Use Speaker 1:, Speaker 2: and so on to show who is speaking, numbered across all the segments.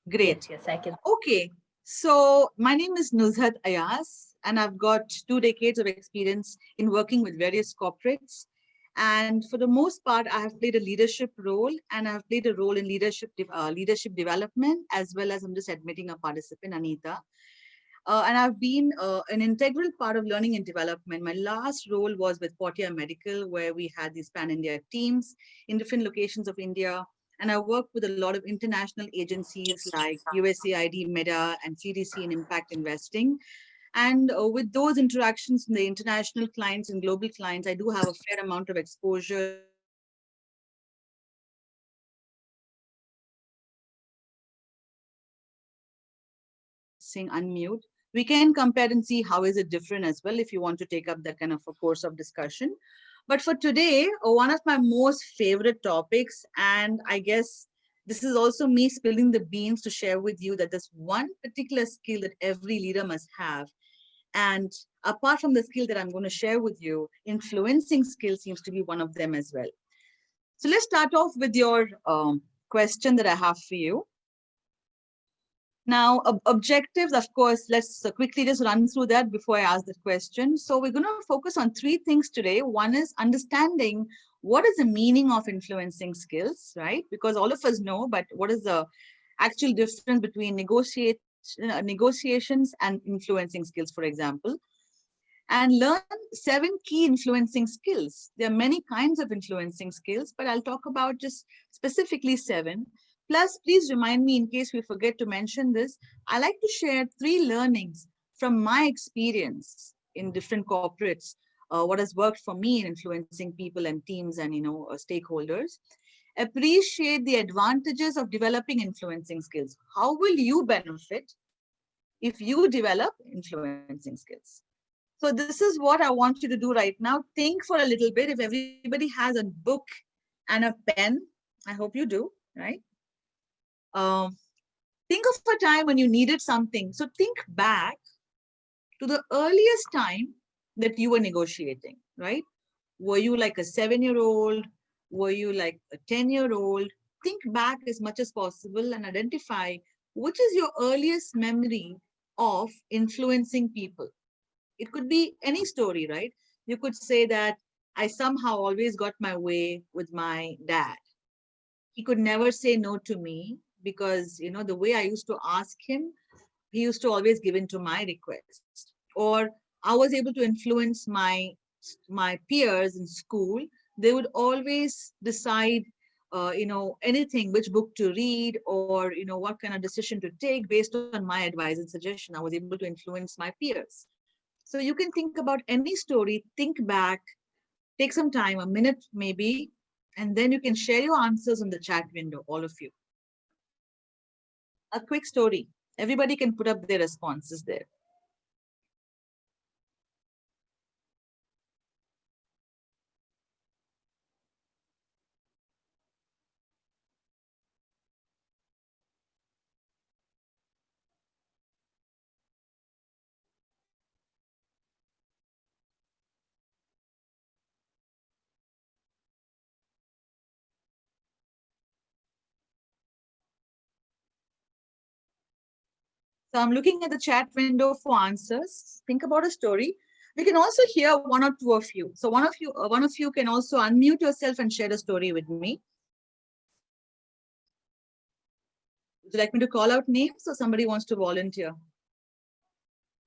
Speaker 1: Great.
Speaker 2: Yes, I can.
Speaker 1: Okay. So my name is Nuzhat Ayaz, and I've got 2 decades of experience in working with various corporates. And for the most part, I have played a leadership role, and I've played a role in leadership development, as well as I'm just admitting a participant, Anita. And I've been an integral part of learning and development. My last role was with Portia Medical, where we had these pan-India teams in different locations of India. And I worked with a lot of international agencies like USAID, MEDA, and CDC in impact investing. And with those interactions with the international clients and global clients, I do have a fair amount of exposure to influencing skills. Unmute. We can compare and see how is it different as well if you want to take up that kind of a course of discussion. But for today, one of my most favorite topics, and I guess this is also me spilling the beans to share with you that there's one particular skill that every leader must have. And apart from the skill that I'm going to share with you, influencing skill seems to be one of them as well. So let's start off with your question that I have for you. Now, objectives, of course, let's quickly just run through that before I ask the question. So we're going to focus on 3 things today. One is understanding what is the meaning of influencing skills, right? Because all of us know, but what is the actual difference between negotiations and influencing skills, for example? And learn 7 key influencing skills. There are many kinds of influencing skills, but I'll talk about just specifically 7. Plus, please remind me in case we forget to mention this. I like to share 3 learnings from my experience in different corporates, what has worked for me in influencing people and teams and stakeholders. Appreciate the advantages of developing influencing skills. How will you benefit if you develop influencing skills? So this is what I want you to do right now. Think for a little bit. If everybody has a book and a pen, I hope you do, right? Um, think of a time when you needed something. So think back to the earliest time that you were negotiating, right? Were you like a 7-year-old? Were you like a 10-year-old? Think back as much as possible and identify which is your earliest memory of influencing people. It could be any story, right? You could say that I somehow always got my way with my dad. He could never say no to me because, the way I used to ask him, he used to always give in to my request. Or I was able to influence my peers in school. They would always decide anything, which book to read, or what kind of decision to take based on my advice and suggestion. I was able to influence my peers. So you can think about any story, think back, take some time, a minute maybe, and then you can share your answers in the chat window, all of you. A quick story. Everybody can put up their responses there. So I'm looking at the chat window for answers. Think about a story. We can also hear 1 or 2 of you. So one of you can also unmute yourself and share a story with me. Would you like me to call out names or somebody wants to volunteer?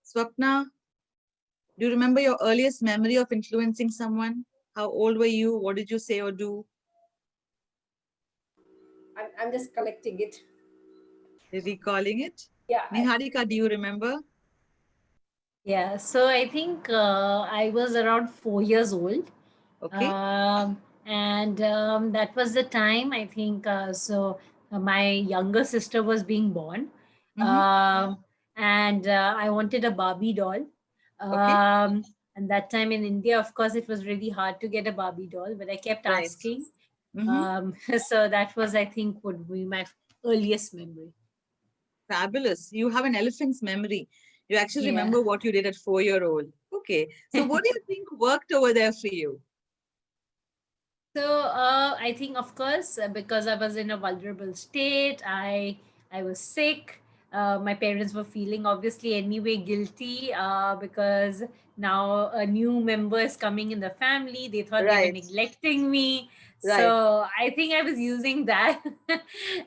Speaker 1: Swapna, do you remember your earliest memory of influencing someone? How old were you? What did you say or do?
Speaker 3: I'm just collecting it.
Speaker 1: Recalling it?
Speaker 3: Yeah.
Speaker 1: Niharika, do you remember?
Speaker 2: Yeah, so I think I was around 4 years old.
Speaker 1: Okay.
Speaker 2: And that was the time I think my younger sister was being born.
Speaker 1: Mm-hmm.
Speaker 2: And I wanted a Barbie doll.
Speaker 1: Okay.
Speaker 2: And that time in India, of course, it was really hard to get a Barbie doll, but I kept
Speaker 1: Right.
Speaker 2: asking.
Speaker 1: Mm-hmm.
Speaker 2: So that was, I think, would be my earliest memory.
Speaker 1: Fabulous. You have an elephant's memory. You actually
Speaker 2: Yeah.
Speaker 1: remember what you did at 4-year-old. Okay. So what do you think worked over there for you?
Speaker 2: So I think, of course, because I was in a vulnerable state, I I was sick. My parents were feeling obviously anyway guilty because now a new member is coming in the family. They thought they were
Speaker 1: Right,
Speaker 2: neglecting me.
Speaker 1: right,
Speaker 2: So I think I was using that.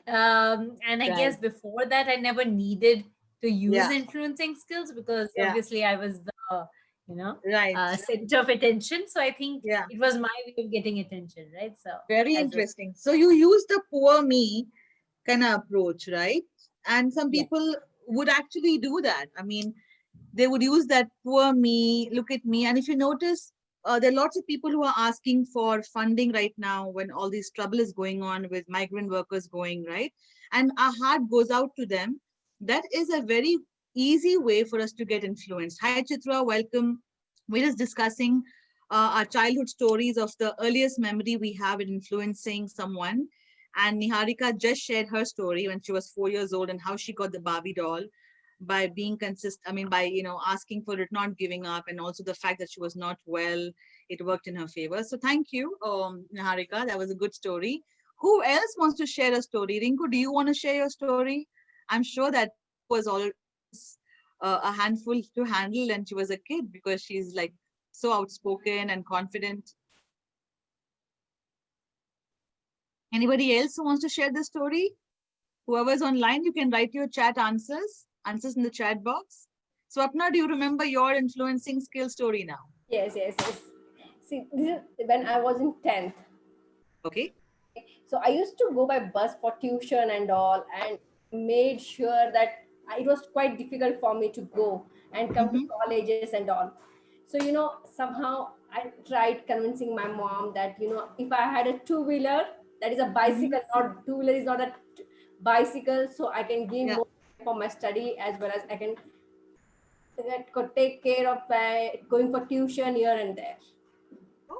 Speaker 2: And I
Speaker 1: right.
Speaker 2: guess before that, I never needed to use
Speaker 1: Yeah,
Speaker 2: influencing skills because
Speaker 1: yeah,
Speaker 2: obviously I was the, you know,
Speaker 1: right.
Speaker 2: center of attention. So I think
Speaker 1: Yeah,
Speaker 2: it was my way of getting attention, right? So
Speaker 1: very
Speaker 2: as a
Speaker 1: interesting. So you use the poor me kind of approach, right? And some
Speaker 2: yes.
Speaker 1: people would actually do that. I mean, they would use that poor me, look at me. And if you notice, there are lots of people who are asking for funding right now when all this trouble is going on with migrant workers going, right? And our heart goes out to them. That is a very easy way for us to get influenced. Hi, Chitra, welcome. We're just discussing our childhood stories of the earliest memory we have in influencing someone. And Niharika just shared her story when she was 4 years old and how she got the Barbie doll by being consistent. I mean, by asking for it, not giving up, and also the fact that she was not well, it worked in her favor. So thank you, Niharika. That was a good story. Who else wants to share a story? Rinku, do you want to share your story? I'm sure that was all a handful to handle, and she was a kid because she's like so outspoken and confident. Anybody else who wants to share the story? Whoever's online, you can write your chat answers in the chat box. Swapna, do you remember your influencing skill story now?
Speaker 3: Yes, yes, yes. See, this is when I was in 10th.
Speaker 1: Okay.
Speaker 3: So I used to go by bus for tuition and all, and made sure that it was quite difficult for me to go and come to
Speaker 1: Mm-hmm.
Speaker 3: colleges and all. So, somehow I tried convincing my mom that, if I had a two-wheeler, that is a
Speaker 1: Mm-hmm.
Speaker 3: bicycle, not two-wheeler is not a bicycle, so I can give
Speaker 1: Yeah.
Speaker 3: more for my study as well as I can could take care of going for tuition here and there.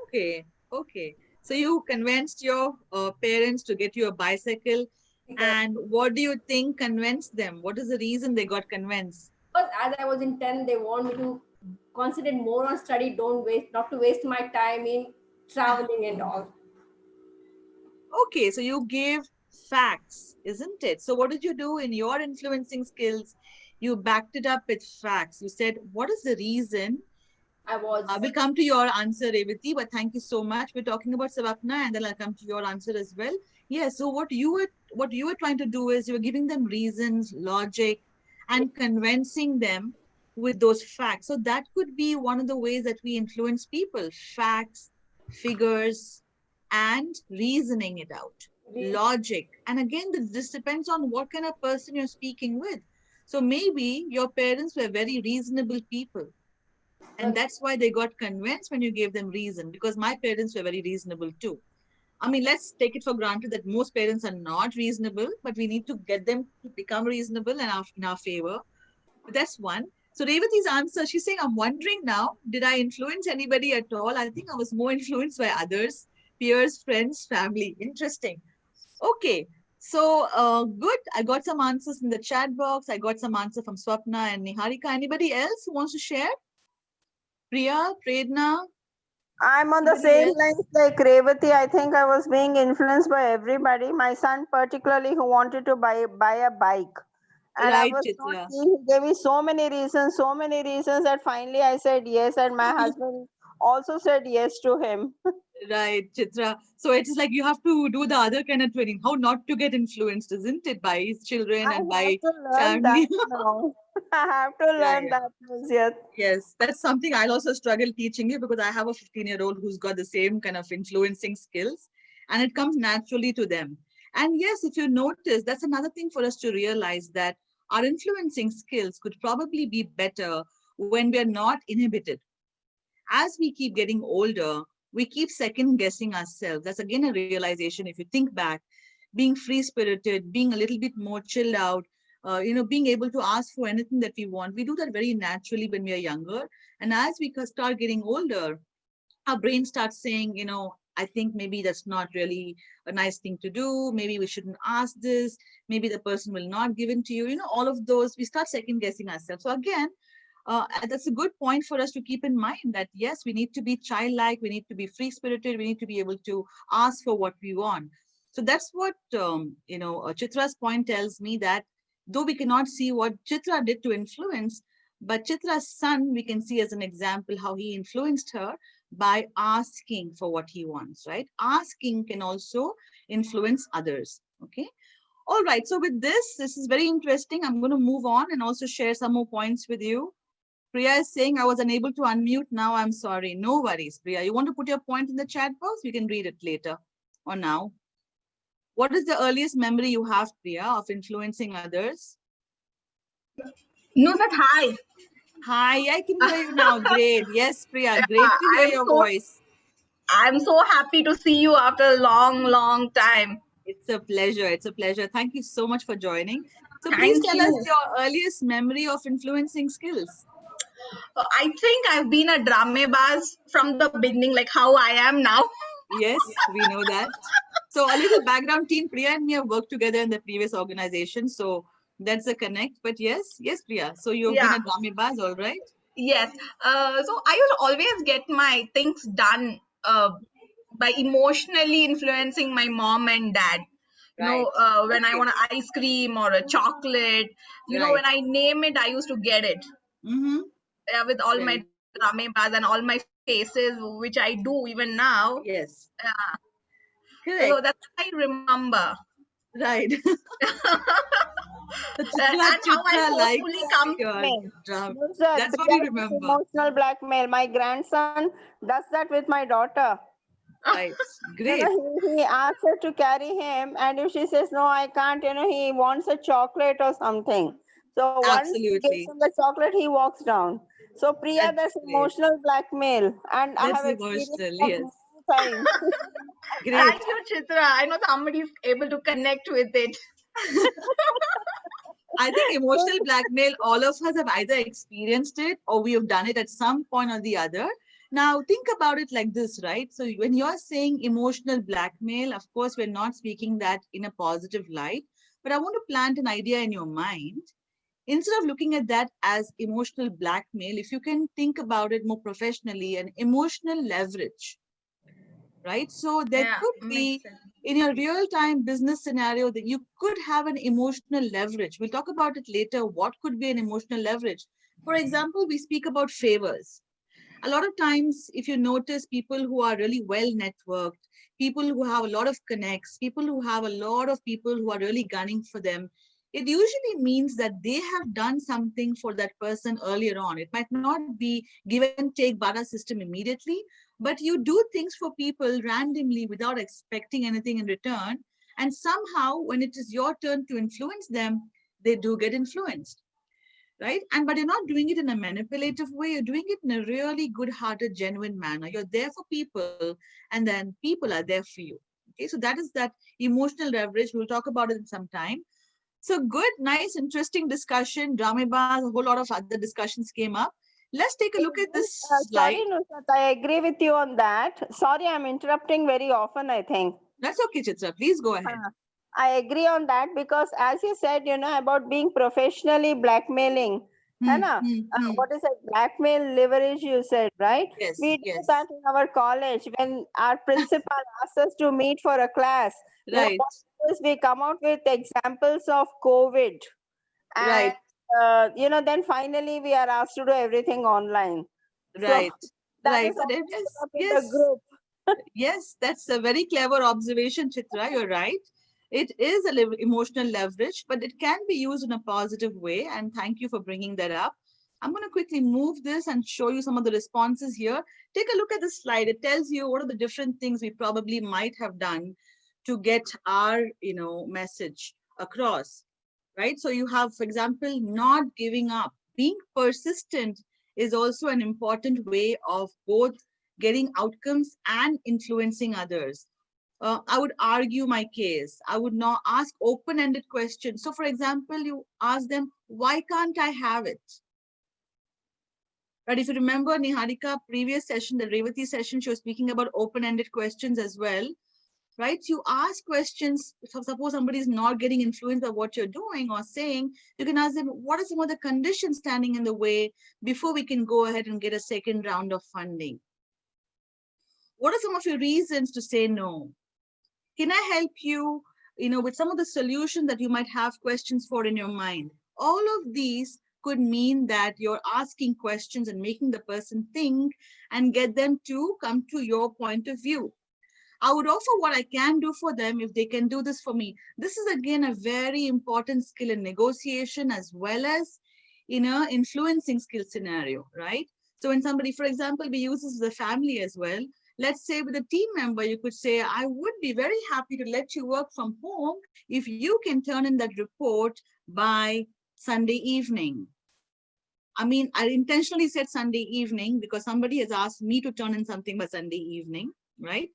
Speaker 1: Okay. Okay. So you convinced your parents to get you a bicycle.
Speaker 3: Because
Speaker 1: And what do you think convinced them? What is the reason they got convinced?
Speaker 3: as I was in 10, they want me to concentrate more on study, don't waste, not to waste my time in traveling and all.
Speaker 1: Okay. So you gave facts, isn't it? So what did you do in your influencing skills? You backed it up with facts. You said, what is the reason?
Speaker 3: I was,
Speaker 1: We'll come to your answer, Revati, but thank you so much. We're talking about Savapna, and then I'll come to your answer as well. Yeah. So what you were trying to do is you were giving them reasons, logic, and convincing them with those facts. So that could be one of the ways that we influence people: facts, figures, and reasoning it out, logic. And again, this depends on what kind of person you're speaking with. So maybe your parents were very reasonable people and that's why they got convinced when you gave them reason, because my parents were very reasonable too. I mean, let's take it for granted that most parents are not reasonable, but we need to get them to become reasonable and in our favor. But that's one. So Revati's answer, she's saying, I'm wondering now, did I influence anybody at all? I think I was more influenced by others, peers, friends, family. Interesting. Okay. So good. I got some answers in the chat box. I got some answer from Swapna and Niharika. Anybody else who wants to share? Priya, Predna,
Speaker 4: I'm on the
Speaker 1: anybody
Speaker 4: same
Speaker 1: else?
Speaker 4: lines like Revati. I think I was being influenced by everybody. My son, particularly, who wanted to buy a bike, and I
Speaker 1: Right,
Speaker 4: was so
Speaker 1: Chitra.
Speaker 4: keen. He gave me so many reasons that finally I said yes, and my husband also said yes to him.
Speaker 1: Right, Chitra. So it's like you have to do the other kind of training, how not to get influenced, isn't it, by his children
Speaker 4: I
Speaker 1: and
Speaker 4: have
Speaker 1: by
Speaker 4: to learn that
Speaker 1: family?
Speaker 4: now. I have to
Speaker 1: Yeah,
Speaker 4: learn
Speaker 1: yeah.
Speaker 4: that means yes.
Speaker 1: Yes, that's something I'll also struggle teaching you because I have a 15-year-old who's got the same kind of influencing skills and it comes naturally to them. And yes, if you notice, that's another thing for us to realize that our influencing skills could probably be better when we are not inhibited. As we keep getting older, we keep second guessing ourselves. That's again a realization. If you think back, being free spirited, being a little bit more chilled out, being able to ask for anything that we want. We do that very naturally when we are younger. And as we start getting older, our brain starts saying, I think maybe that's not really a nice thing to do. Maybe we shouldn't ask this. Maybe the person will not give in to you. All of those, we start second guessing ourselves. So again, that's a good point for us to keep in mind that yes, we need to be childlike, we need to be free spirited, we need to be able to ask for what we want. So that's what, Chitra's point tells me, that though we cannot see what Chitra did to influence, but Chitra's son, we can see as an example how he influenced her by asking for what he wants, right? Asking can also influence others, okay? All right, so with this is very interesting. I'm going to move on and also share some more points with you. Priya is saying I was unable to unmute. Now I'm sorry. No worries, Priya. You want to put your point in the chat box? We can read it later or now. What is the earliest memory you have, Priya, of influencing others?
Speaker 5: No, that hi.
Speaker 1: Hi, I can hear you now. Great. Yes, Priya, great to hear your voice.
Speaker 5: I'm so happy to see you after a long, long time.
Speaker 1: It's a pleasure. It's a pleasure. Thank you so much for joining. So
Speaker 5: Thank
Speaker 1: please tell us
Speaker 5: you.
Speaker 1: your earliest memory of influencing skills.
Speaker 5: I think I've been a dramebaz from the beginning, like how I am now.
Speaker 1: Yes, we know that. So a little background, team Priya and me have worked together in the previous organization. So that's a connect. But yes, Priya. So you've been
Speaker 5: Yeah.
Speaker 1: a dramebaz, all right?
Speaker 5: Yes. So I will always get my things done by emotionally influencing my mom and dad. You know, when I want an ice cream or a chocolate, you know, when I name it, I used to get it.
Speaker 1: Mm-hmm.
Speaker 5: With all my dramebaz and all my faces, which I do even now.
Speaker 1: Yes.
Speaker 5: So
Speaker 1: Correct.
Speaker 5: that's what I remember.
Speaker 1: Right.
Speaker 5: And how I
Speaker 1: Chitra likes
Speaker 5: forcefully come.
Speaker 1: your drum.
Speaker 4: Nusrat,
Speaker 1: That's what you
Speaker 4: Priya does
Speaker 1: remember.
Speaker 4: emotional blackmail. My grandson does that with my daughter.
Speaker 1: Right. Great.
Speaker 4: He asks her to carry him, and if she says no, I can't, he wants a chocolate or something. So once he gives
Speaker 1: Absolutely.
Speaker 4: him the chocolate, he walks down. So Priya, that's
Speaker 1: Great.
Speaker 4: emotional blackmail, and I
Speaker 1: That's
Speaker 4: have experienced
Speaker 1: emotional.
Speaker 4: that
Speaker 1: Yes.
Speaker 4: many times.
Speaker 1: Great.
Speaker 5: Thank you, Chitra. I know somebody is able to connect with it.
Speaker 1: I think emotional blackmail, all of us have either experienced it or we have done it at some point or the other. Now, think about it like this, right? So, when you're saying emotional blackmail, of course, we're not speaking that in a positive light, but I want to plant an idea in your mind. Instead of looking at that as emotional blackmail, if you can think about it more professionally, an emotional leverage, right? So there could be, in your real-time business scenario, that you could have an emotional leverage. We'll talk about it later. What could be an emotional leverage? For example, we speak about favors. A lot of times, if you notice people who are really well networked, people who have a lot of connects, people who have a lot of people who are really gunning for them, it usually means that they have done something for that person earlier on. It might not be give and take Bada system immediately, but you do things for people randomly without expecting anything in return. And somehow, when it is your turn to influence them, they do get influenced, right? And but you're not doing it in a manipulative way. You're doing it in a really good-hearted, genuine manner. You're there for people, and then people are there for you. Okay, so that is that emotional leverage. We'll talk about it in some time. So good, nice, interesting discussion. Dramebaz, a whole lot of other discussions came up. Let's take a look at this slide.
Speaker 4: Sorry, Nusrat, I agree with you on that. Sorry, I'm interrupting very often, I think.
Speaker 1: That's okay, Chitra. Please go ahead.
Speaker 4: I agree on that because as you said, about being professionally blackmailing. What is it? Blackmail leverage, you said, right?
Speaker 1: Yes,
Speaker 4: We do
Speaker 1: yes.
Speaker 4: that in our college when our principal asks us to meet for a class.
Speaker 1: Right.
Speaker 4: What we do is we come out with examples of COVID. And,
Speaker 1: Right.
Speaker 4: then finally we are asked to do everything online.
Speaker 1: Right.
Speaker 4: So that
Speaker 1: Right.
Speaker 4: is
Speaker 1: So
Speaker 4: how we
Speaker 1: there is,
Speaker 4: put up in
Speaker 1: yes.
Speaker 4: the group.
Speaker 1: Yes, that's a very clever observation, Chitra. You're right. It is a emotional leverage, but it can be used in a positive way. And thank you for bringing that up. I'm going to quickly move this and show you some of the responses here. Take a look at the slide. It tells you what are the different things we probably might have done to get our, message across, right? So you have, for example, not giving up. Being persistent is also an important way of both getting outcomes and influencing others. I would argue my case. I would not ask open-ended questions. So for example, you ask them, why can't I have it? But if you remember Niharika, previous session, the Revati session, she was speaking about open-ended questions as well, right? You ask questions. Suppose somebody is not getting influenced by what you're doing or saying, you can ask them, what are some of the conditions standing in the way before we can go ahead and get a second round of funding? What are some of your reasons to say no? Can I help you, with some of the solutions that you might have questions for in your mind? All of these could mean that you're asking questions and making the person think and get them to come to your point of view. I would offer what I can do for them if they can do this for me. This is again a very important skill in negotiation as well as in a influencing skill scenario, right? So when somebody, for example, we use this with the family as well. Let's say with a team member, you could say, I would be very happy to let you work from home if you can turn in that report by Sunday evening. I mean, I intentionally said Sunday evening because somebody has asked me to turn in something by Sunday evening, right?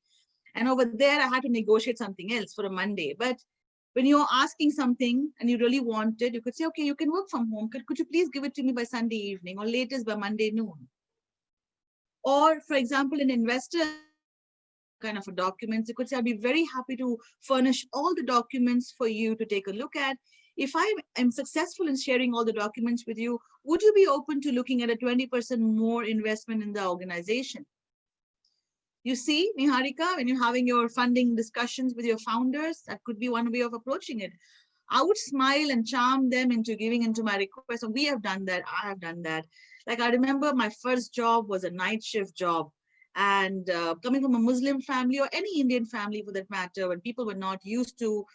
Speaker 1: And over there, I had to negotiate something else for a Monday. But when you're asking something and you really want it, you could say, okay, you can work from home. Could you please give it to me by Sunday evening or latest by Monday noon? Or for example, an investor kind of a documents, you could say, I'd be very happy to furnish all the documents for you to take a look at. If I am successful in sharing all the documents with you, would you be open to looking at a 20% more investment in the organization? You see, Niharika, when you're having your funding discussions with your founders, that could be one way of approaching it. I would smile and charm them into giving into my request. And we have done that. I have done that. Like I remember my first job was a night shift job. And coming from a Muslim family or any Indian family for that matter, when people were not used to,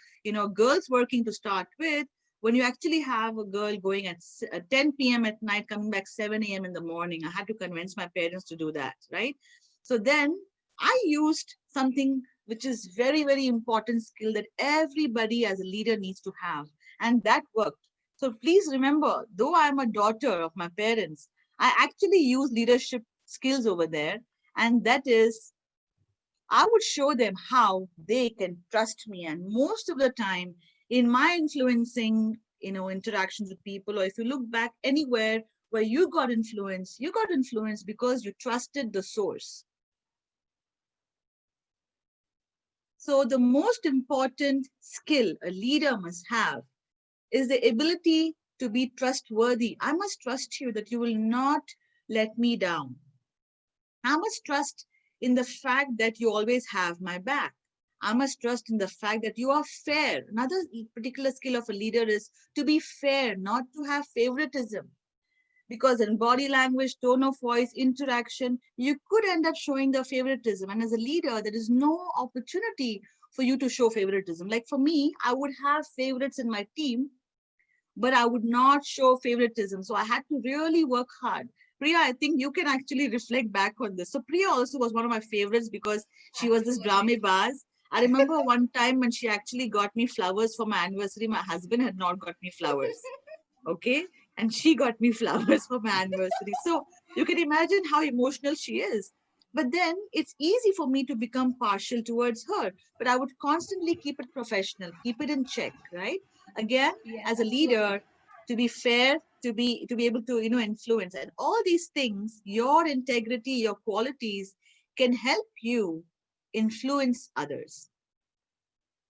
Speaker 1: girls working to start with, when you actually have a girl going at 10 p.m. at night, coming back 7 a.m. in the morning, I had to convince my parents to do that, right? So then I used something which is very, very important skill that everybody as a leader needs to have. And that worked. So please remember, though I'm a daughter of my parents, I actually use leadership skills over there. And that is, I would show them how they can trust me. And most of the time in my influencing, interactions with people, or if you look back anywhere where you got influence because you trusted the source. So the most important skill a leader must have is the ability to be trustworthy. I must trust you that you will not let me down. I must trust in the fact that you always have my back. I must trust in the fact that you are fair. Another particular skill of a leader is to be fair, not to have favoritism. Because in body language, tone of voice, interaction, you could end up showing the favoritism. And as a leader, there is no opportunity for you to show favoritism. Like for me, I would have favorites in my team, but I would not show favoritism. So I had to really work hard. Priya, I think you can actually reflect back on this. So Priya also was one of my favorites because she was this dramebaz. I remember one time when she actually got me flowers for my anniversary. My husband had not got me flowers. Okay. And she got me flowers for my anniversary. So you can imagine how emotional she is. But then it's easy for me to become partial towards her. But I would constantly keep it professional, keep it in check, right? Again, as a leader, to be fair, to be able to, influence. And all these things, your integrity, your qualities can help you influence others.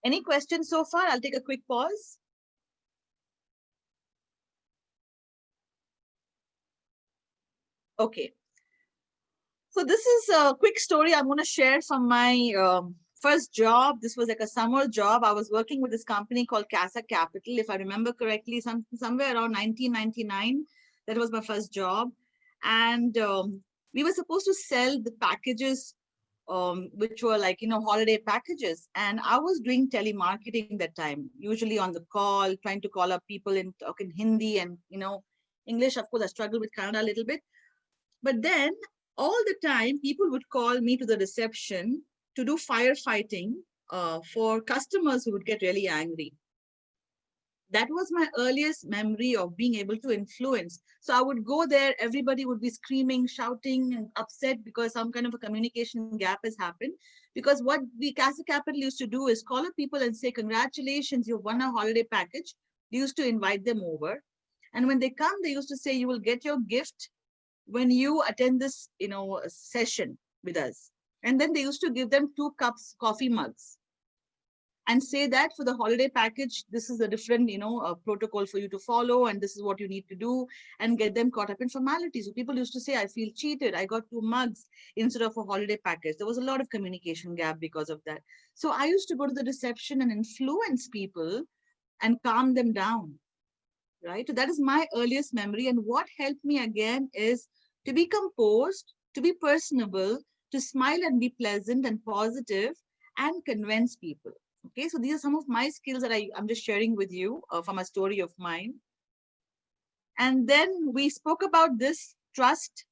Speaker 1: Any questions so far? I'll take a quick pause. Okay. So this is a quick story I'm going to share from my first job. This was like a summer job. I was working with this company called Casa Capital. If I remember correctly, somewhere around 1999, that was my first job. And we were supposed to sell the packages, which were like, holiday packages. And I was doing telemarketing that time, usually on the call, trying to call up people in Hindi and, English. Of course, I struggled with Kannada a little bit. But then all the time, people would call me to the reception to do firefighting for customers who would get really angry. That was my earliest memory of being able to influence. So I would go there, everybody would be screaming, shouting, and upset because some kind of a communication gap has happened. Because what the Casa Capital used to do is call up people and say, congratulations, you've won a holiday package. They used to invite them over. And when they come, they used to say, you will get your gift when you attend this, session with us. And then they used to give them 2 cups, coffee mugs. and say that for the holiday package, this is a different, protocol for you to follow, and this is what you need to do, and get them caught up in formalities. So people used to say, I feel cheated. I got 2 mugs instead of a holiday package. There was a lot of communication gap because of that. So I used to go to the reception and influence people and calm them down, right? So that is my earliest memory. And what helped me again is to be composed, to be personable, to smile and be pleasant and positive, and convince people. Okay, so these are some of my skills that I'm just sharing with you from a story of mine. And then we spoke about this trust.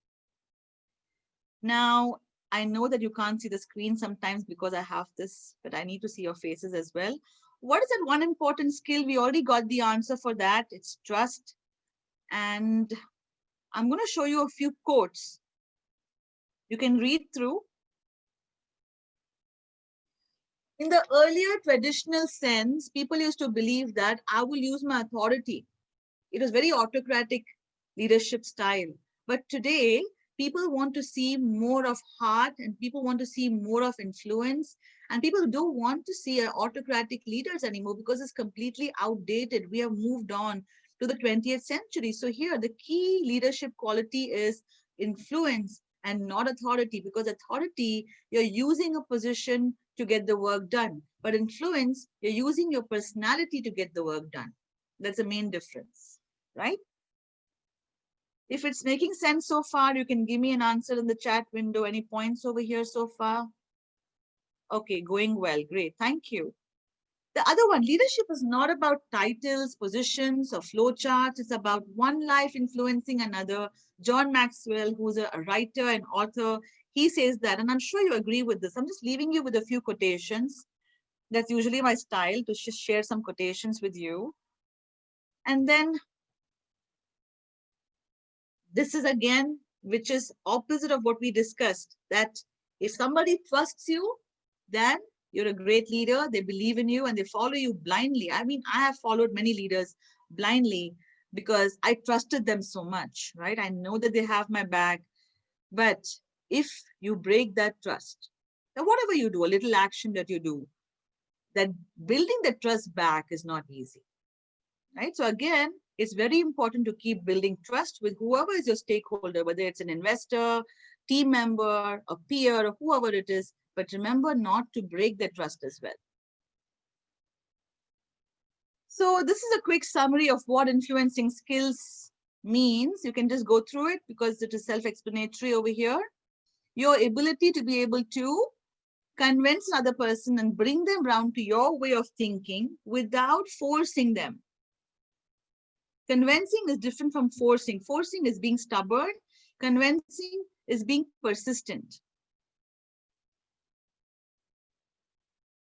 Speaker 1: Now, I know that you can't see the screen sometimes because I have this, but I need to see your faces as well. What is that one important skill? We already got the answer for that. It's trust. And I'm going to show you a few quotes. You can read through. In the earlier traditional sense, people used to believe that I will use my authority. It was very autocratic leadership style. But today, people want to see more of heart, and people want to see more of influence. And people don't want to see autocratic leaders anymore because it's completely outdated. We have moved on to the 20th century. So here, the key leadership quality is influence and not authority, because authority, you're using a position to get the work done. But influence, you're using your personality to get the work done. That's the main difference, right? If it's making sense so far, you can give me an answer in the chat window. Any points over here so far? Okay, going well. Great. Thank you. The other one, leadership is not about titles, positions, or flowcharts. It's about one life influencing another. John Maxwell, who's a writer and author, he says that, and I'm sure you agree with this. I'm just leaving you with a few quotations. That's usually my style, to just share some quotations with you. And then this is again, which is opposite of what we discussed, that if somebody trusts you, then you're a great leader. They believe in you and they follow you blindly. I mean, I have followed many leaders blindly because I trusted them so much, right? I know that they have my back. But if you break that trust, then whatever you do, a little action that you do, that building the trust back is not easy, right? So again, it's very important to keep building trust with whoever is your stakeholder, whether it's an investor, team member, a peer, or whoever it is. But remember not to break their trust as well. So this is a quick summary of what influencing skills means. You can just go through it because it is self-explanatory over here. Your ability to be able to convince another person and bring them around to your way of thinking without forcing them. Convincing is different from forcing. Forcing is being stubborn. Convincing is being persistent.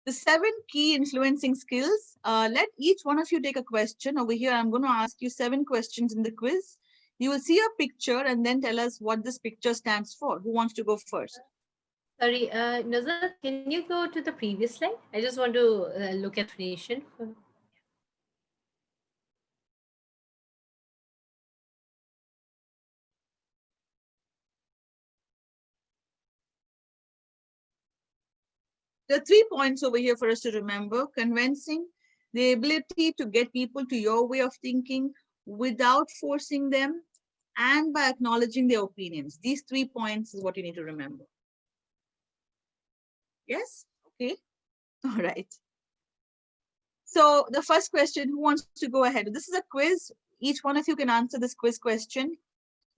Speaker 1: The 7 key influencing skills. Let each one of you take a question. Over here, I'm going to ask you 7 questions in the quiz. You will see a picture and then tell us what this picture stands for. Who wants to go first?
Speaker 2: Sorry, Nazar, can you go to the previous slide? I just want to look at definition.
Speaker 1: There are 3 points over here for us to remember. Convincing, the ability to get people to your way of thinking without forcing them, and by acknowledging their opinions. These 3 points is what you need to remember. Yes? Okay. All right. So the first question, who wants to go ahead? This is a quiz. Each one of you can answer this quiz question.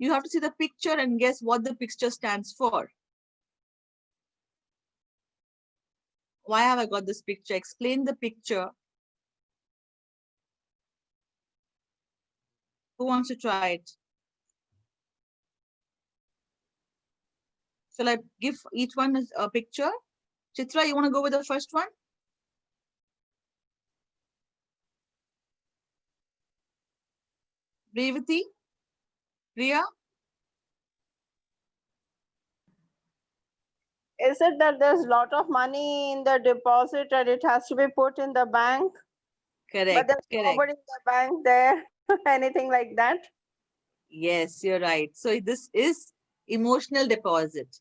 Speaker 1: You have to see the picture and guess what the picture stands for. Why have I got this picture? Explain the picture. Who wants to try it? Shall I give each one a picture? Chitra, you want to go with the first one? Revati? Priya?
Speaker 4: Is it that there's a lot of money in the deposit and it has to be put in the bank?
Speaker 1: Correct.
Speaker 4: But there's nobody in the bank there, anything like that?
Speaker 1: Yes, you're right. So this is emotional deposit.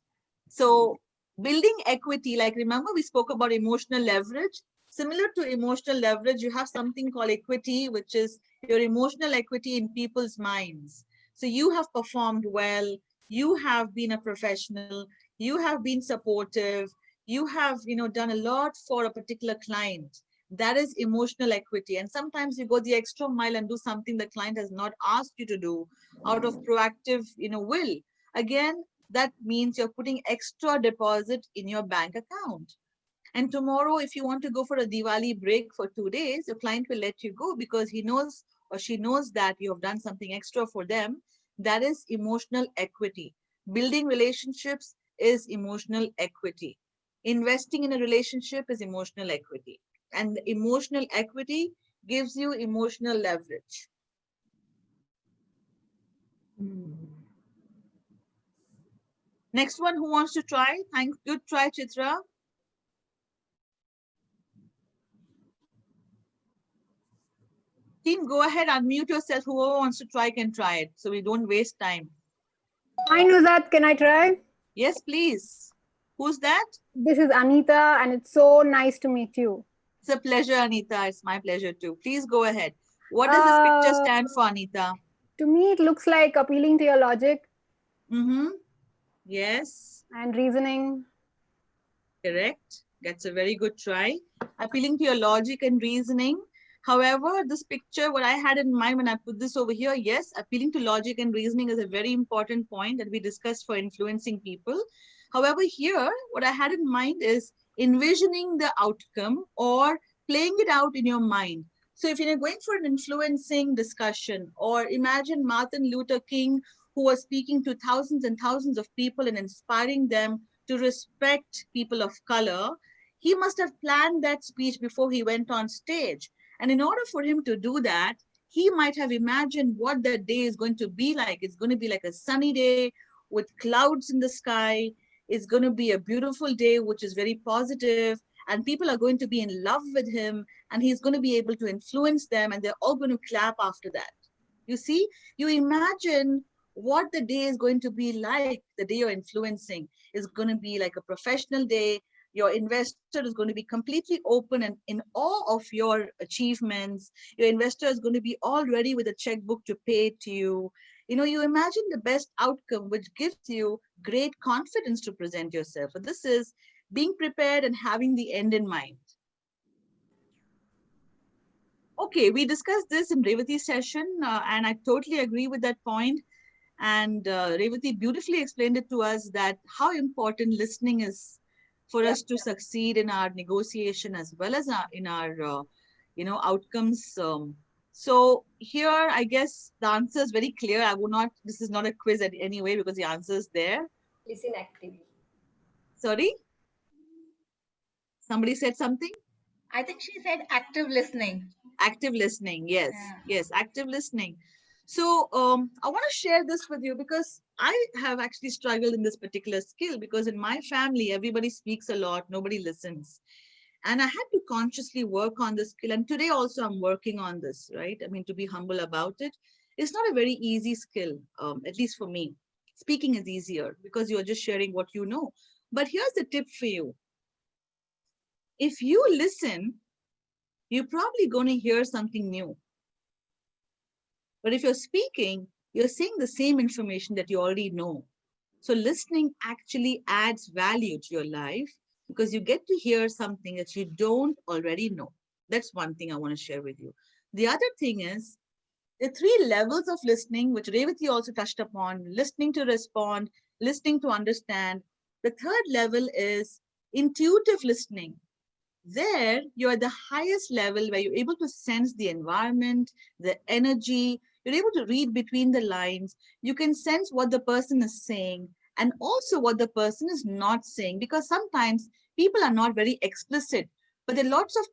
Speaker 1: So building equity, like remember we spoke about emotional leverage. Similar to emotional leverage, you have something called equity, which is your emotional equity in people's minds. So you have performed well, you have been a professional, you have been supportive, you have, done a lot for a particular client. That is emotional equity. And sometimes you go the extra mile and do something the client has not asked you to do out of proactive, will. Again, that means you're putting extra deposit in your bank account. And tomorrow, if you want to go for a Diwali break for 2 days, your client will let you go because he knows or she knows that you have done something extra for them. That is emotional equity. Building relationships is emotional equity. Investing in a relationship is emotional equity. And emotional equity gives you emotional leverage. Next one, who wants to try? Thanks. Good try, Chitra. Team, go ahead, unmute yourself. Whoever wants to try can try it, so we don't waste time.
Speaker 6: Hi, Nuzhat. Can I try?
Speaker 1: Yes, please. Who's that?
Speaker 6: This is Anita, and it's so nice to meet you.
Speaker 1: It's a pleasure, Anita. It's my pleasure too. Please go ahead. What does this picture stand for, Anita?
Speaker 6: To me, it looks like appealing to your logic.
Speaker 1: Yes.
Speaker 6: And reasoning.
Speaker 1: Correct. That's a very good try. Appealing to your logic and reasoning. However, this picture, what I had in mind when I put this over here, yes, appealing to logic and reasoning is a very important point that we discussed for influencing people. However, here, what I had in mind is envisioning the outcome or playing it out in your mind. So if you're going for an influencing discussion, or imagine Martin Luther King, who was speaking to thousands and thousands of people and inspiring them to respect people of color, he must have planned that speech before he went on stage. And in order for him to do that, he might have imagined what that day is going to be like. It's going to be like a sunny day with clouds in the sky. It's going to be a beautiful day, which is very positive, and people are going to be in love with him, and he's going to be able to influence them, and they're all going to clap after that. You see, you imagine what the day is going to be like, the day you're influencing. Is going to be like a professional day. Your investor is going to be completely open and in awe of your achievements. Your investor is going to be all ready with a checkbook to pay to you. You imagine the best outcome, which gives you great confidence to present yourself. So this is being prepared and having the end in mind. Okay, we discussed this in Revati's session, and I totally agree with that point. And Revati beautifully explained it to us that how important listening is for us to succeed in our negotiation as well as in our outcomes. So here, I guess the answer is very clear. I will not, this is not a quiz anyway because the answer is there.
Speaker 3: Listen actively.
Speaker 1: Sorry? Somebody said something?
Speaker 5: I think she said active listening.
Speaker 1: Active listening, yes. Yeah. Yes, active listening. So I want to share this with you because I have actually struggled in this particular skill because in my family, everybody speaks a lot, nobody listens. And I had to consciously work on this skill. And today also I'm working on this, right? I mean, to be humble about it. It's not a very easy skill, at least for me. Speaking is easier because you're just sharing what you know. But here's the tip for you. If you listen, you're probably going to hear something new. But if you're speaking, you're saying the same information that you already know. So listening actually adds value to your life because you get to hear something that you don't already know. That's one thing I want to share with you. The other thing is the 3 levels of listening, which Revati also touched upon: listening to respond, listening to understand. The 3rd level is intuitive listening. There, you're at the highest level where you're able to sense the environment, the energy. You're able to read between the lines. You can sense what the person is saying and also what the person is not saying, because sometimes people are not very explicit, but there are lots of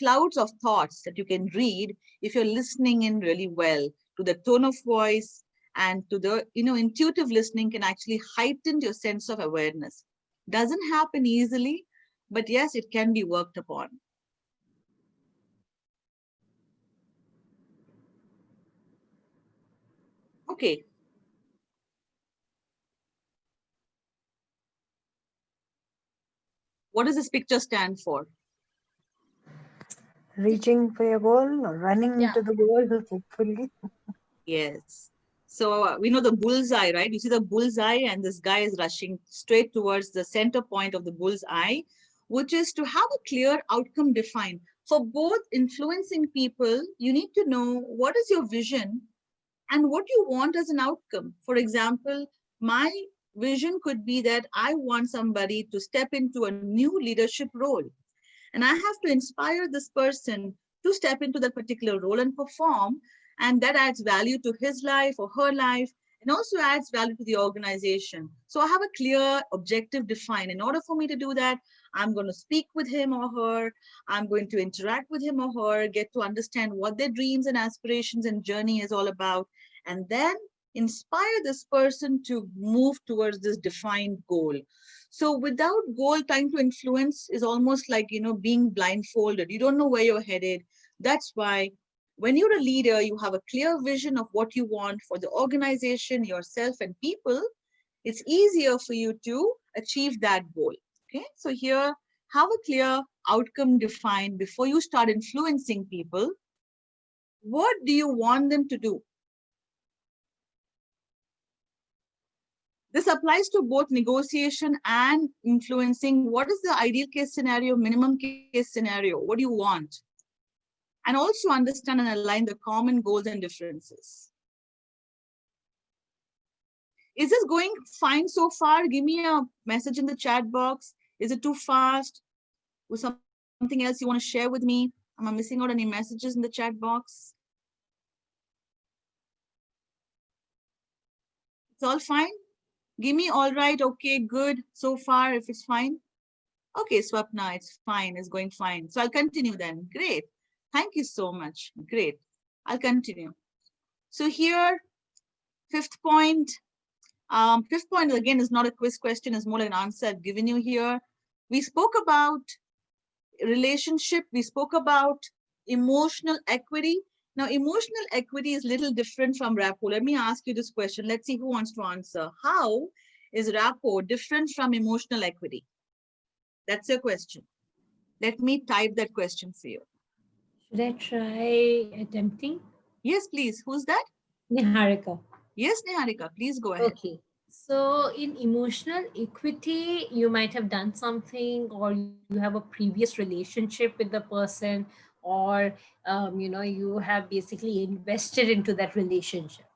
Speaker 1: clouds of thoughts that you can read if you're listening in really well to the tone of voice, and to the, intuitive listening can actually heighten your sense of awareness. Doesn't happen easily, but yes, it can be worked upon. Okay. What does this picture stand for?
Speaker 7: reaching for your goal or running
Speaker 3: Yeah.
Speaker 7: to the goal, hopefully.
Speaker 1: Yes. So we know the bullseye, right? You see the bullseye, and this guy is rushing straight towards the center point of the bullseye, which is to have a clear outcome defined. For both influencing people, you need to know what is your vision and what you want as an outcome. For example, my vision could be that I want somebody to step into a new leadership role. And I have to inspire this person to step into that particular role and perform. And that adds value to his life or her life, and also adds value to the organization. So I have a clear objective defined. In order for me to do that, I'm going to speak with him or her. I'm going to interact with him or her, get to understand what their dreams and aspirations and journey is all about, and then inspire this person to move towards this defined goal. So without goal, trying to influence is almost like, being blindfolded. You don't know where you're headed. That's why when you're a leader, you have a clear vision of what you want for the organization, yourself, and people. It's easier for you to achieve that goal. Okay. So here, have a clear outcome defined before you start influencing people. What do you want them to do? This applies to both negotiation and influencing. What is the ideal case scenario, minimum case scenario? What do you want? And also understand and align the common goals and differences. Is this going fine so far? Give me a message in the chat box. Is it too fast? Was something else you want to share with me? Am I missing out any messages in the chat box? It's all fine? Give me all right, okay, good, so far, if it's fine. Okay, Swapna, it's fine, it's going fine. So I'll continue then. Great. Thank you so much. Great. I'll continue. So here, fifth point. Fifth point, again, is not a quiz question, is more like an answer I've given you here. We spoke about relationship. We spoke about emotional equity. Now, emotional equity is a little different from rapport. Let me ask you this question. Let's see who wants to answer. How is rapport different from emotional equity? That's your question. Let me type that question for you.
Speaker 2: Should I try attempting?
Speaker 1: Yes, please. Who's that?
Speaker 2: Niharika.
Speaker 1: Yes, Niharika, please go ahead.
Speaker 2: Okay. So in emotional equity, you might have done something, or you have a previous relationship with the person, or you have basically invested into that relationship.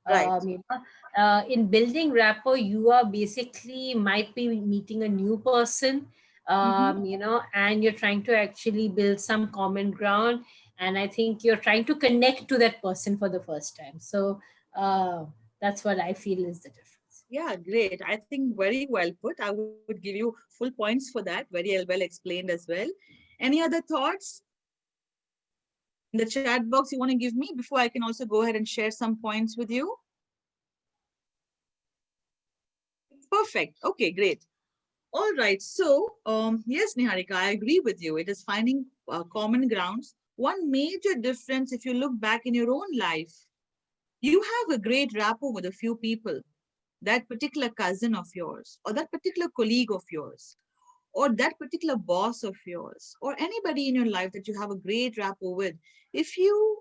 Speaker 1: Right.
Speaker 2: In building rapport, you are basically might be meeting a new person, and you're trying to actually build some common ground. And I think you're trying to connect to that person for the first time. So that's what I feel is the difference.
Speaker 1: Yeah, great. I think very well put. I would give you full points for that. Very well explained as well. Any other thoughts in the chat box you want to give me before I can also go ahead and share some points with you? Perfect. Okay, great. All right. So, yes, Niharika, I agree with you. It is finding common grounds. One major difference, if you look back in your own life, you have a great rapport with a few people, that particular cousin of yours, or that particular colleague of yours, or that particular boss of yours, or anybody in your life that you have a great rapport with. If you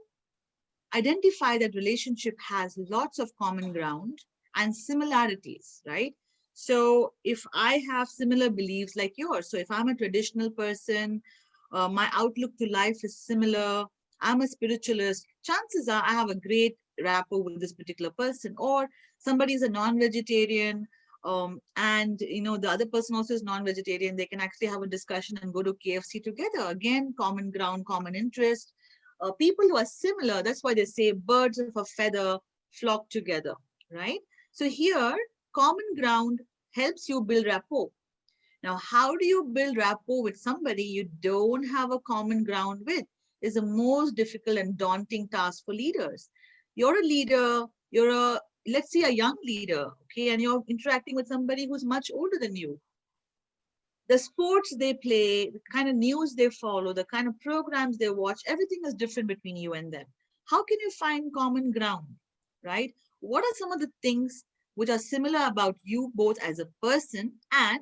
Speaker 1: identify that relationship has lots of common ground and similarities, right? So if I have similar beliefs like yours, so if I'm a traditional person, my outlook to life is similar, I'm a spiritualist, chances are I have a great rapport with this particular person. Or somebody is a non-vegetarian, and the other person also is non-vegetarian, they can actually have a discussion and go to KFC together. Again, common ground, common interest. People who are similar, that's why they say birds of a feather flock together, right? So here, common ground helps you build rapport. Now, how do you build rapport with somebody you don't have a common ground with? Is the most difficult and daunting task for leaders. You're a leader, let's say a young leader, okay, and you're interacting with somebody who's much older than you. The sports they play, the kind of news they follow, the kind of programs they watch, everything is different between you and them. How can you find common ground, right? What are some of the things which are similar about you both as a person, and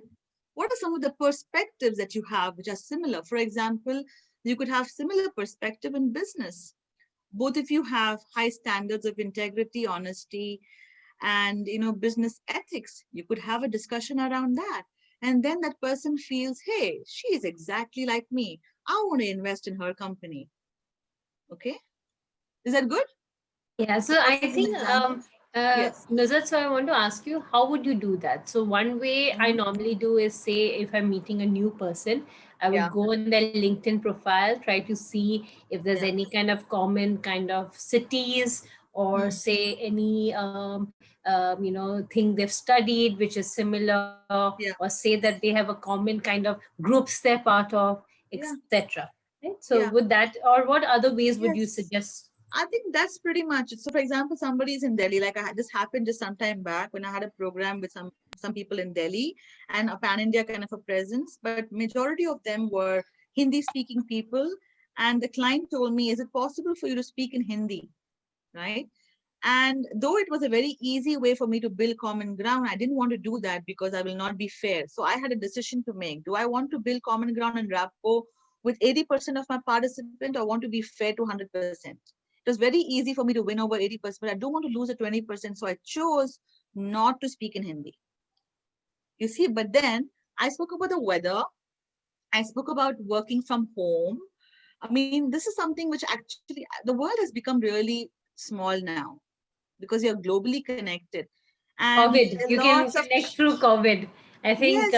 Speaker 1: what are some of the perspectives that you have which are similar? For example, You could have similar perspective in business. Both of you have high standards of integrity, honesty, and business ethics. You could have a discussion around that. And then that person feels, hey, she is exactly like me. I want to invest in her company. Okay. Is that good?
Speaker 2: Yeah, so I think
Speaker 1: Yes.
Speaker 2: Nuzhat, so I want to ask you, how would you do that? So one way I normally do is, say, if I'm meeting a new person, I would go on their LinkedIn profile, try to see if there's any kind of common kind of cities, or say any thing they've studied which is similar, or say that they have a common kind of groups they're part of, etc. Right? So would that, or what other ways would you suggest?
Speaker 1: I think that's pretty much it. So, for example, somebody is in Delhi, like this happened just some time back when I had a program with some people in Delhi and a pan-India kind of a presence, but majority of them were Hindi-speaking people. And the client told me, is it possible for you to speak in Hindi, right? And though it was a very easy way for me to build common ground, I didn't want to do that because I will not be fair. So I had a decision to make. Do I want to build common ground and rapport with 80% of my participant, or want to be fair to 100%? It was very easy for me to win over 80%, but I don't want to lose the 20%. So I chose not to speak in Hindi. You see, but then I spoke about the weather. I spoke about working from home. I mean, this is something which actually the world has become really small now because you're globally connected. And
Speaker 2: COVID, you can connect through COVID. I think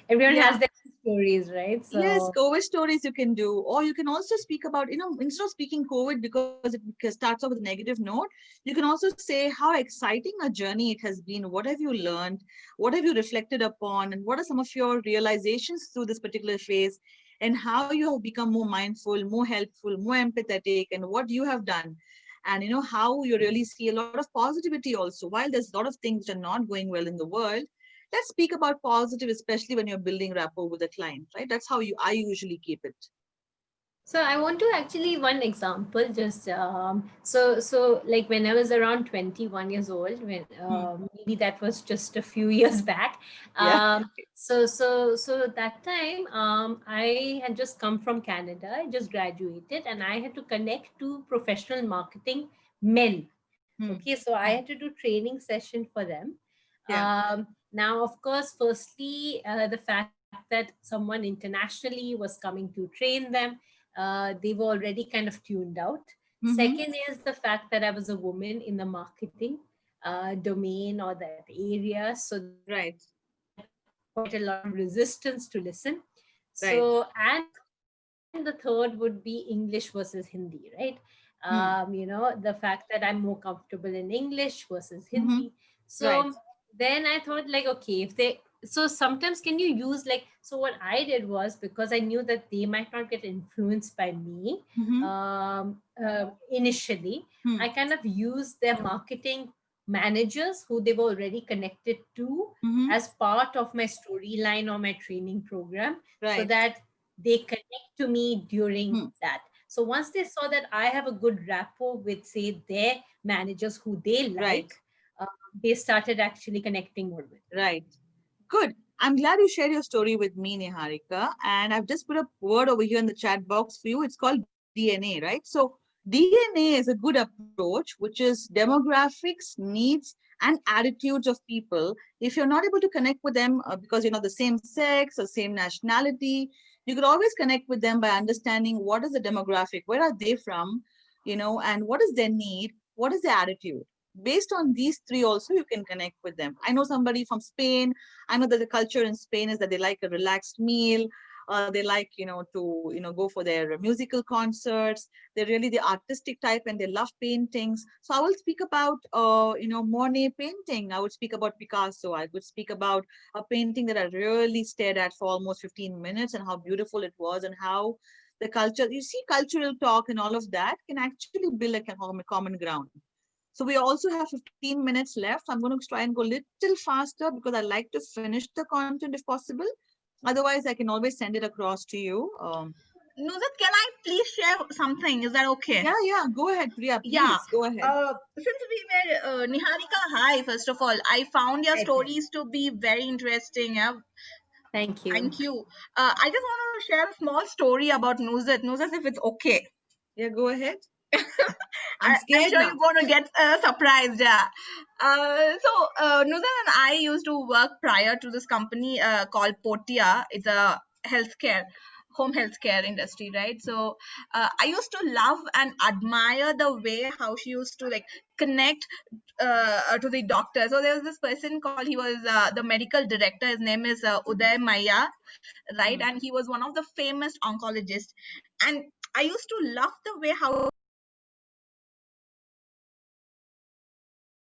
Speaker 2: everyone has their stories, right? So
Speaker 1: yes, COVID stories you can do, or you can also speak about, instead of speaking COVID because it starts off with a negative note, you can also say how exciting a journey it has been. What have you learned? What have you reflected upon? And what are some of your realizations through this particular phase? And how you have become more mindful, more helpful, more empathetic, and what you have done. And how you really see a lot of positivity also. While there's a lot of things that are not going well in the world, let's speak about positive, especially when you're building rapport with a client, right? That's how I usually keep it.
Speaker 2: So I want to actually one example, just so like when I was around 21 years old, when maybe that was just a few years back. So that time I had just come from Canada. I just graduated, and I had to connect to professional marketing men. Okay, so I had to do training session for them. Now, of course, firstly, the fact that someone internationally was coming to train them, they were already kind of tuned out. Second is the fact that I was a woman in the marketing domain or that area. So quite a lot of resistance to listen. So, and the third would be English versus Hindi, right? The fact that I'm more comfortable in English versus Hindi. So then I thought, like, okay, if they, so sometimes can you use, like, so what I did was, because I knew that they might not get influenced by me initially, I kind of used their marketing managers who they were already connected to as part of my storyline or my training program, so that they connect to me during that. So once they saw that I have a good rapport with, say, their managers who they like, they started actually connecting more with.
Speaker 1: Right. Good. I'm glad you shared your story with me, Niharika. And I've just put a word over here in the chat box for you. It's called DNA, right? So DNA is a good approach, which is demographics, needs, and attitudes of people. If you're not able to connect with them because you're not the same sex or same nationality, you could always connect with them by understanding what is the demographic, where are they from, and what is their need, what is their attitude. Based on these three also, you can connect with them. I know somebody from Spain. I know that the culture in Spain is that they like a relaxed meal. They like, to, go for their musical concerts. They're really the artistic type and they love paintings. So I will speak about, Monet painting. I would speak about Picasso. I would speak about a painting that I really stared at for almost 15 minutes and how beautiful it was and how the culture, you see, cultural talk and all of that can actually build a common ground. So we also have 15 minutes left. I'm going to try and go a little faster because I like to finish the content if possible. Otherwise, I can always send it across to you.
Speaker 5: Nuzhat, can I please share something? Is that okay?
Speaker 1: Yeah. Go ahead, Priya. Please, go ahead.
Speaker 5: Since we were, Niharika, hi, first of all. I found your stories to be very interesting.
Speaker 2: Thank you.
Speaker 5: Thank you. I just want to share a small story about Nuzhat. Nuzhat, if it's okay.
Speaker 1: Yeah, go ahead.
Speaker 5: I'm
Speaker 1: scared
Speaker 5: sure
Speaker 1: now.
Speaker 5: you're going to get surprised. Yeah. Nuzhat and I used to work prior to this company called Potia. It's a home healthcare industry, right? So I used to love and admire the way how she used to like connect to the doctor. So there was this person called, he was the medical director. His name is Uday Maya, right? And he was one of the famous oncologists. And I used to love the way how